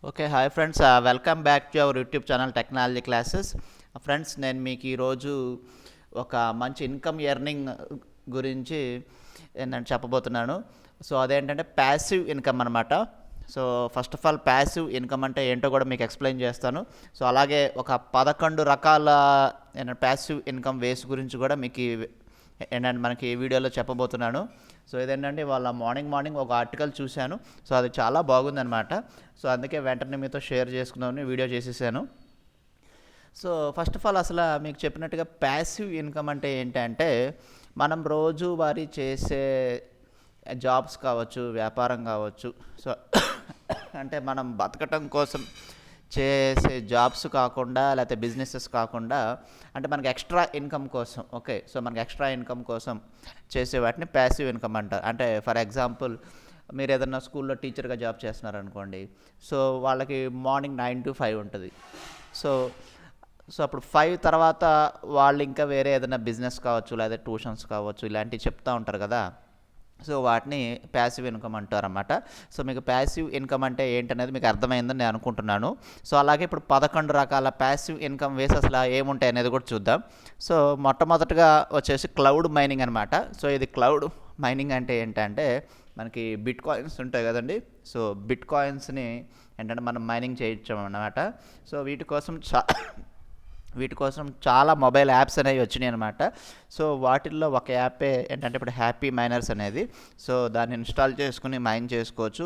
Okay. Hi friends. Welcome back to our YouTube channel technology classes. Friends, నేను మీకు ఈరోజు ఒక మంచి ఇన్కమ్ ఎర్నింగ్ గురించి ఏంటంటే చెప్పబోతున్నాను. సో అదేంటంటే ప్యాసివ్ ఇన్కమ్ అనమాట. So first of all passive income అంటే ఏంటో కూడా మీకు ఎక్స్ప్లెయిన్ చేస్తాను. సో అలాగే ఒక 11 రకాల ప్యాసివ్ ఇన్కమ్ వేస్ గురించి కూడా మీకు ఏంటంటే మనకి ఈ వీడియోలో చెప్పబోతున్నాను. సో ఇదేంటంటే వాళ్ళ మార్నింగ్ ఒక ఆర్టికల్ చూశాను. సో అది చాలా బాగుందనమాట. సో అందుకే వెంటనే మీతో షేర్ చేసుకుందామని వీడియో చేసేసాను. సో ఫస్ట్ ఆఫ్ ఆల్ అసలు మీకు చెప్పినట్టుగా ప్యాసివ్ ఇన్కమ్ అంటే ఏంటంటే మనం రోజువారీ చేసే జాబ్స్ కావచ్చు, వ్యాపారం కావచ్చు. సో అంటే మనం బతకటం కోసం చేసే జాబ్స్ కాకుండా, లేకపోతే బిజినెసెస్ కాకుండా, అంటే మనకి ఎక్స్ట్రా ఇన్కమ్ కోసం, ఓకే, సో మనకి ఎక్స్ట్రా ఇన్కమ్ కోసం చేసే వాటిని ప్యాసివ్ ఇన్కమ్ అంటారు. అంటే ఫర్ ఎగ్జాంపుల్ మీరు ఏదన్నా స్కూల్లో టీచర్గా జాబ్ చేస్తున్నారనుకోండి. సో వాళ్ళకి మార్నింగ్ 9 to 5 ఉంటుంది. సో సో అప్పుడు 5 తర్వాత వాళ్ళు ఇంకా వేరే ఏదైనా బిజినెస్ కావచ్చు, లేదా ట్యూషన్స్ కావచ్చు, ఇలాంటివి చెప్తూ ఉంటారు కదా. సో వాటిని ప్యాసివ్ ఇన్కమ్ అంటారన్నమాట. సో మీకు ప్యాసివ్ ఇన్కమ్ అంటే ఏంటనేది మీకు అర్థమైందని నేను అనుకుంటున్నాను. సో అలాగే ఇప్పుడు 11 రకాల ప్యాసివ్ ఇన్కమ్ వేస్ అసలు ఏముంటాయి అనేది కూడా చూద్దాం. సో మొట్టమొదటిగా వచ్చేసి క్లౌడ్ మైనింగ్ అనమాట. సో ఇది క్లౌడ్ మైనింగ్ అంటే ఏంటంటే మనకి బిట్ కాయిన్స్ ఉంటాయి కదండి. సో బిట్ కాయిన్స్ని ఏంటంటే మనం మైనింగ్ చేయించాం అన్నమాట. సో వీటి కోసం చాలా మొబైల్ యాప్స్ అనేవి వచ్చినాయి అనమాట. సో వాటిల్లో ఒక యాపే ఏంటంటే ఇప్పుడు హ్యాపీ మైనర్స్ అనేది. సో దాన్ని ఇన్స్టాల్ చేసుకుని మైన్ చేసుకోవచ్చు.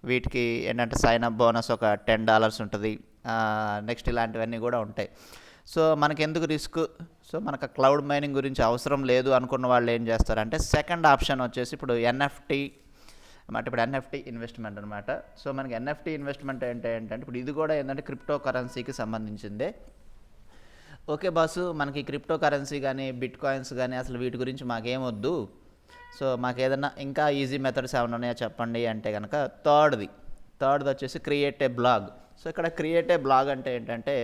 వీటికి ఏంటంటే సైన్ అప్ బోనస్ ఒక $10 ఉంటుంది. నెక్స్ట్ ఇలాంటివన్నీ కూడా ఉంటాయి. సో మనకెందుకు రిస్క్, సో మనకు క్లౌడ్ మైనింగ్ గురించి అవసరం లేదు అనుకున్న వాళ్ళు ఏం చేస్తారంటే సెకండ్ ఆప్షన్ వచ్చేసి ఇప్పుడు ఎన్ఎఫ్టీ అనమాట. ఇప్పుడు ఎన్ఎఫ్టీ ఇన్వెస్ట్మెంట్ అనమాట. సో మనకి ఎన్ఎఫ్టీ ఇన్వెస్ట్మెంట్ ఏంటంటే ఇప్పుడు ఇది కూడా ఏంటంటే క్రిప్టో కరెన్సీకి సంబంధించిందే. ఓకే బాసు, మనకి క్రిప్టో కరెన్సీ కానీ బిట్ కాయిన్స్ కానీ అసలు వీటి గురించి మాకేమొద్దు, సో మాకు ఏదైనా ఇంకా ఈజీ మెథడ్స్ ఏమైనా ఉన్నాయో చెప్పండి అంటే కనుక థర్డ్ది వచ్చేసి క్రియేట్ ఏ బ్లాగ్. సో ఇక్కడ క్రియేట్ ఏ బ్లాగ్ అంటే ఏంటంటే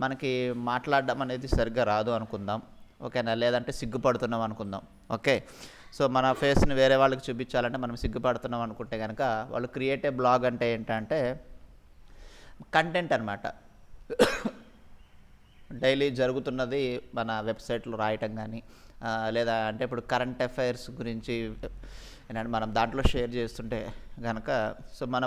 మనకి మాట్లాడడం అనేది సరిగ్గా రాదు అనుకుందాం, ఓకేనా, లేదంటే సిగ్గుపడుతున్నాం అనుకుందాం, ఓకే. సో మన ఫేస్ని వేరే వాళ్ళకి చూపించాలంటే మనం సిగ్గుపడుతున్నాం అనుకుంటే కనుక వాళ్ళు క్రియేట్ ఏ బ్లాగ్ అంటే ఏంటంటే కంటెంట్ అనమాట. డైలీ జరుగుతున్నది మన వెబ్సైట్లో రాయటం కానీ, లేదా అంటే ఇప్పుడు కరెంట్ అఫైర్స్ గురించి ఏంటంటే మనం దాంట్లో షేర్ చేస్తుంటే కనుక సో మన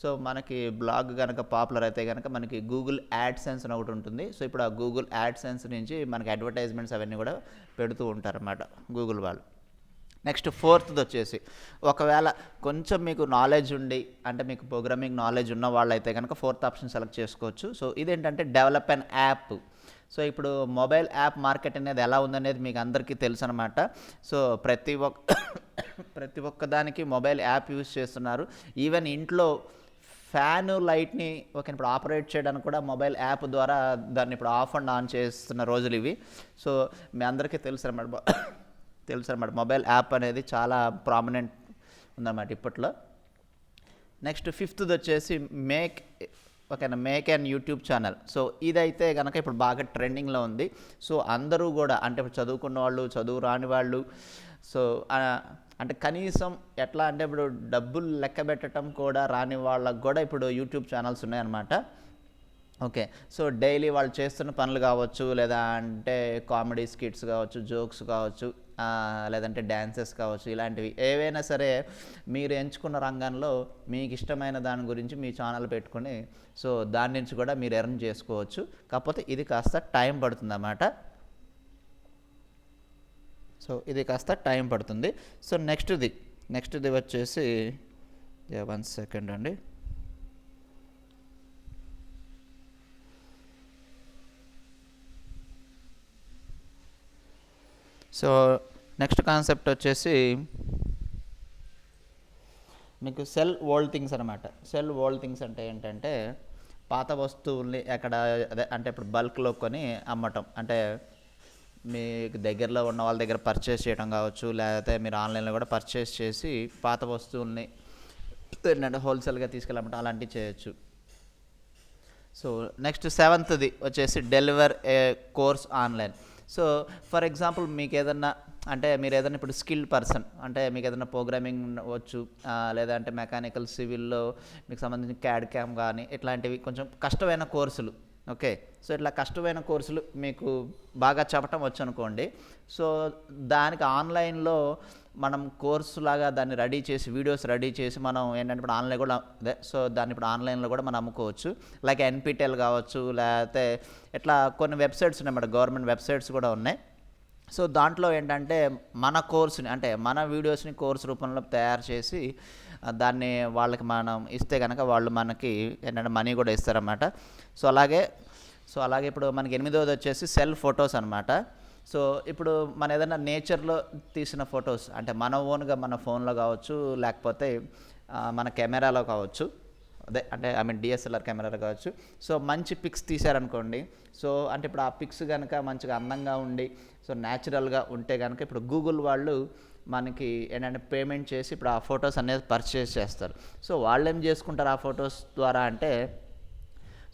సో మనకి బ్లాగ్ కనుక పాపులర్ అయితే కనుక మనకి గూగుల్ యాడ్సెన్స్ అని ఒకటి ఉంటుంది. సో ఇప్పుడు ఆ గూగుల్ యాడ్సెన్స్ నుంచి మనకి అడ్వర్టైజ్మెంట్స్ అవన్నీ కూడా పెడుతూ ఉంటారన్నమాట గూగుల్ వాళ్ళు. నెక్స్ట్ ఫోర్త్ది వచ్చేసి ఒకవేళ కొంచెం మీకు నాలెడ్జ్ ఉండి, అంటే మీకు ప్రోగ్రామింగ్ నాలెడ్జ్ ఉన్న వాళ్ళు అయితే కనుక ఫోర్త్ ఆప్షన్ సెలెక్ట్ చేసుకోవచ్చు. సో ఇదేంటంటే డెవలప్ అన్ యాప్. సో ఇప్పుడు మొబైల్ యాప్ మార్కెట్ అనేది ఎలా ఉందనేది మీకు అందరికీ తెలుసు అనమాట. సో ప్రతి ఒక్క దానికి మొబైల్ యాప్ యూజ్ చేస్తున్నారు. ఈవెన్ ఇంట్లో ఫ్యాను లైట్ని ఇప్పుడు ఆపరేట్ చేయడానికి కూడా మొబైల్ యాప్ ద్వారా దాన్ని ఇప్పుడు ఆఫ్ అండ్ ఆన్ చేస్తున్న రోజులు ఇవి. సో మీ అందరికీ తెలుసు అన్నమాట మొబైల్ యాప్ అనేది చాలా ప్రామినెంట్ ఉందన్నమాట ఇప్పట్లో. నెక్స్ట్ ఫిఫ్త్ది వచ్చేసి make and YouTube channel. So ఇదైతే కనుక ఇప్పుడు బాగా ట్రెండింగ్లో ఉంది. సో అందరూ కూడా అంటే ఇప్పుడు చదువుకున్న వాళ్ళు, చదువు రాని వాళ్ళు, సో అంటే కనీసం ఎట్లా అంటే ఇప్పుడు డబ్బులు లెక్క పెట్టడం కూడా రాని వాళ్ళకు కూడా ఇప్పుడు యూట్యూబ్ ఛానల్స్ ఉన్నాయన్నమాట. ఓకే. సో డైలీ వాళ్ళు చేస్తున్న పనులు కావచ్చు, లేదా అంటే కామెడీ స్కిట్స్ కావచ్చు, జోక్స్ కావచ్చు, లేదంటే డ్యాన్సెస్ కావచ్చు, ఇలాంటివి ఏవైనా సరే మీరు ఎంచుకున్న రంగంలో మీకు ఇష్టమైన దాని గురించి మీ ఛానల్ పెట్టుకుని సో దాని నుంచి కూడా మీరు ఎర్న్ చేసుకోవచ్చు. కాకపోతే ఇది కాస్త టైం పడుతుంది అన్నమాట. సో ఇది కాస్త టైం పడుతుంది. సో నెక్స్ట్ది వచ్చేసి 1 సెకండ్ అండి. సో నెక్స్ట్ కాన్సెప్ట్ వచ్చేసి మీకు సెల్ ఓల్డ్ థింగ్స్ అనమాట. సెల్ ఓల్డ్ థింగ్స్ అంటే ఏంటంటే పాత వస్తువుల్ని అదే అంటే ఇప్పుడు బల్క్లో కొని అమ్మటం. అంటే మీకు దగ్గరలో ఉన్న వాళ్ళ దగ్గర పర్చేస్ చేయడం కావచ్చు, లేకపోతే మీరు ఆన్లైన్లో కూడా పర్చేస్ చేసి పాత వస్తువుల్ని ఏంటంటే హోల్సేల్గా తీసుకెళ్ళమంటే అలాంటివి చేయొచ్చు. సో నెక్స్ట్ సెవెంత్ది వచ్చేసి deliver A course online. So for example మీకు ఏదన్నా అంటే మీరు ఏదైనా ఇప్పుడు స్కిల్డ్ పర్సన్ అంటే మీకు ఏదైనా ప్రోగ్రామింగ్ వచ్చు, లేదా అంటే మెకానికల్ సివిల్లో మీకు సంబంధించిన క్యాడ్ క్యామ్ కానీ ఇట్లాంటివి కొంచెం కష్టమైన కోర్సులు. ఓకే, సో ఇట్లా కష్టమైన కోర్సులు మీకు బాగా చెప్పటం వచ్చు అనుకోండి. సో దానికి ఆన్లైన్లో మనం కోర్సు లాగా దాన్ని రెడీ చేసి వీడియోస్ రెడీ చేసి మనం ఏంటంటే ఇప్పుడు ఆన్లైన్ కూడా అదే, సో దాన్ని ఇప్పుడు ఆన్లైన్లో కూడా మనం అమ్ముకోవచ్చు. లైక్ ఎన్పిటిఎల్ కావచ్చు, లేకపోతే ఇట్లా కొన్ని వెబ్సైట్స్ ఉన్నాయి, మన గవర్నమెంట్ వెబ్సైట్స్ కూడా ఉన్నాయి. సో దాంట్లో ఏంటంటే మన కోర్సుని అంటే మన వీడియోస్ని కోర్సు రూపంలో తయారు చేసి దాన్ని వాళ్ళకి మనం ఇస్తే కనుక వాళ్ళు మనకి ఏంటంటే మనీ కూడా ఇస్తారన్నమాట. సో అలాగే ఇప్పుడు మనకి 8వది వచ్చేసి సెల్ ఫొటోస్ అనమాట. సో ఇప్పుడు మన ఏదైనా నేచర్లో తీసిన ఫొటోస్ అంటే మన ఓన్గా మన ఫోన్లో కావచ్చు, లేకపోతే మన కెమెరాలో కావచ్చు, అదే అంటే డిఎస్ఎల్ఆర్ కెమెరాలో కావచ్చు. సో మంచి పిక్స్ తీశారనుకోండి, సో అంటే ఇప్పుడు ఆ పిక్స్ కనుక మంచిగా అందంగా ఉండి సో న్యాచురల్గా ఉంటే కనుక ఇప్పుడు గూగుల్ వాళ్ళు మనకి ఏంటంటే పేమెంట్ చేసి ఇప్పుడు ఆ ఫొటోస్ అనేది పర్చేస్ చేస్తారు. సో వాళ్ళు ఏం చేసుకుంటారు ఆ ఫొటోస్ ద్వారా అంటే,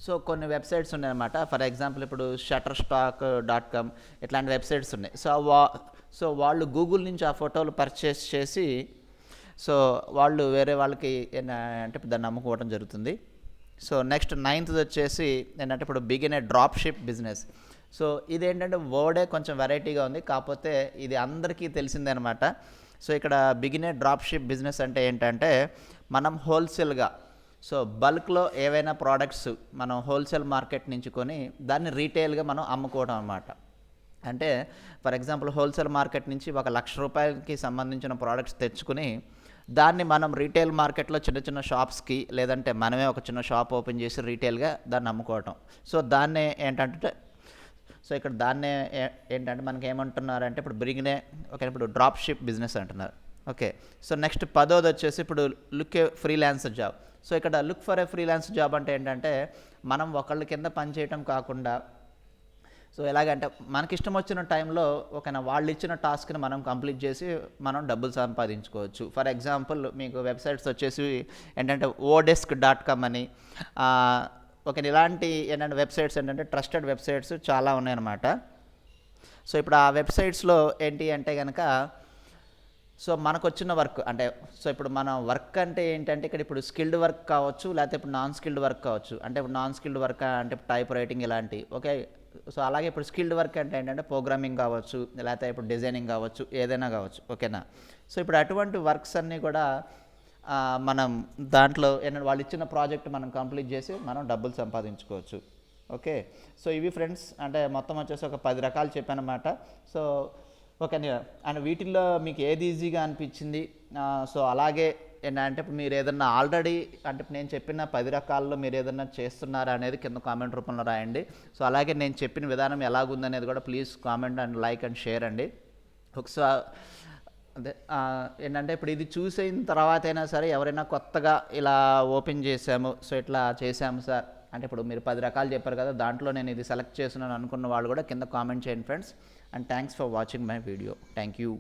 సో కొన్ని వెబ్సైట్స్ ఉన్నాయన్నమాట. ఫర్ ఎగ్జాంపుల్ ఇప్పుడు shutterstock.com ఇట్లాంటి వెబ్సైట్స్ ఉన్నాయి. సో వాళ్ళు గూగుల్ నుంచి ఆ ఫోటోలు పర్చేస్ చేసి సో వాళ్ళు వేరే వాళ్ళకి అంటే ఇప్పుడు దాన్ని అమ్ముకోవడం జరుగుతుంది. సో నెక్స్ట్ 9th వచ్చేసి ఏంటంటే ఇప్పుడు బిగిన్ ఏ డ్రాప్ షిప్ బిజినెస్. సో ఇదేంటంటే వర్డే కొంచెం వెరైటీగా ఉంది, కాకపోతే ఇది అందరికీ తెలిసిందే అనమాట. సో ఇక్కడ బిగిన్ ఏ డ్రాప్ షిప్ బిజినెస్ అంటే ఏంటంటే మనం హోల్సేల్గా సో బల్క్లో ఏవైనా ప్రోడక్ట్స్ మనం హోల్సేల్ మార్కెట్ నుంచి కొని దాన్ని రీటైల్గా మనం అమ్ముకోవడం అన్నమాట. అంటే ఫర్ ఎగ్జాంపుల్ హోల్సేల్ మార్కెట్ నుంచి 1,00,000 రూపాయలకి సంబంధించిన ప్రోడక్ట్స్ తెచ్చుకుని దాన్ని మనం రీటైల్ మార్కెట్లో చిన్న చిన్న షాప్స్కి లేదంటే మనమే ఒక చిన్న షాప్ ఓపెన్ చేసి రీటైల్గా దాన్ని అమ్ముకోవటం. సో దాన్నే ఏంటంటే సో ఇక్కడ దాన్నే ఏంటంటే మనకి ఏమంటున్నారంటే ఇప్పుడు బిగినే ఓకే ఇప్పుడు డ్రాప్ షిప్ బిజినెస్ అంటున్నారు. ఓకే, సో నెక్స్ట్ 10వది వచ్చేసి ఇప్పుడు లుక్ ఏ ఫ్రీలాన్సర్ జాబ్. సో ఇక్కడ look for a freelance job అంటే ఏంటంటే మనం ఒకళ్ళ కింద పని చేయటం కాకుండా సో ఎలాగంటే మనకి ఇష్టం వచ్చిన టైంలో ఒకనా వాళ్ళు ఇచ్చిన టాస్క్ని మనం కంప్లీట్ చేసి మనం డబ్బులు సంపాదించుకోవచ్చు. ఫర్ ఎగ్జాంపుల్ మీకు వెబ్సైట్స్ వచ్చేసి ఏంటంటే odesk.com అని ఓకే ఇలాంటి ఏంటంటే వెబ్సైట్స్ ఏంటంటే ట్రస్టెడ్ వెబ్సైట్స్ చాలా ఉన్నాయన్నమాట. సో ఇప్పుడు ఆ వెబ్సైట్స్లో ఏంటి అంటే కనుక సో మనకు వచ్చిన వర్క్ అంటే సో ఇప్పుడు మన వర్క్ అంటే ఏంటంటే ఇక్కడ ఇప్పుడు స్కిల్డ్ వర్క్ కావచ్చు, లేకపోతే ఇప్పుడు నాన్ స్కిల్డ్ వర్క్ కావచ్చు. అంటే ఇప్పుడు నాన్ స్కిల్డ్ వర్క్ అంటే టైప్ రైటింగ్ ఇలాంటి ఓకే. సో అలాగే ఇప్పుడు స్కిల్డ్ వర్క్ అంటే ఏంటంటే ప్రోగ్రామింగ్ కావచ్చు, లేకపోతే ఇప్పుడు డిజైనింగ్ కావచ్చు, ఏదైనా కావచ్చు. ఓకేనా, సో ఇప్పుడు అటువంటి వర్క్స్ అన్నీ కూడా మనం దాంట్లో ఏంటంటే వాళ్ళు ఇచ్చిన ప్రాజెక్ట్ మనం కంప్లీట్ చేసి మనం డబ్బులు సంపాదించుకోవచ్చు. ఓకే, సో ఇవి ఫ్రెండ్స్ అంటే మొత్తం వచ్చేసి ఒక 10 రకాలు చెప్పానమాట. సో ఓకే అండ్ వీటిల్లో మీకు ఏది ఈజీగా అనిపించింది, సో అలాగే ఏంటంటే ఇప్పుడు మీరు ఏదన్నా ఆల్రెడీ అంటే నేను చెప్పిన 10 రకాల్లో మీరు ఏదన్నా చేస్తున్నారా అనేది కింద కామెంట్ రూపంలో రాయండి. సో అలాగే నేను చెప్పిన విధానం ఎలాగుందనేది కూడా please comment and like and share అండి. ఒకసారి అదే ఏంటంటే ఇప్పుడు ఇది చూసిన తర్వాత అయినా సరే ఎవరైనా కొత్తగా ఇలా ఓపెన్ చేసాము సో ఇట్లా చేసాము సార్ అంటే ఇప్పుడు మీరు 10 రకాలు చెప్పారు కదా, దాంట్లో నేను ఇది సెలెక్ట్ చేస్తున్నాను అనుకున్న వాళ్ళు కూడా కింద కామెంట్ చేయండి friends. And thanks for watching my video. Thank you.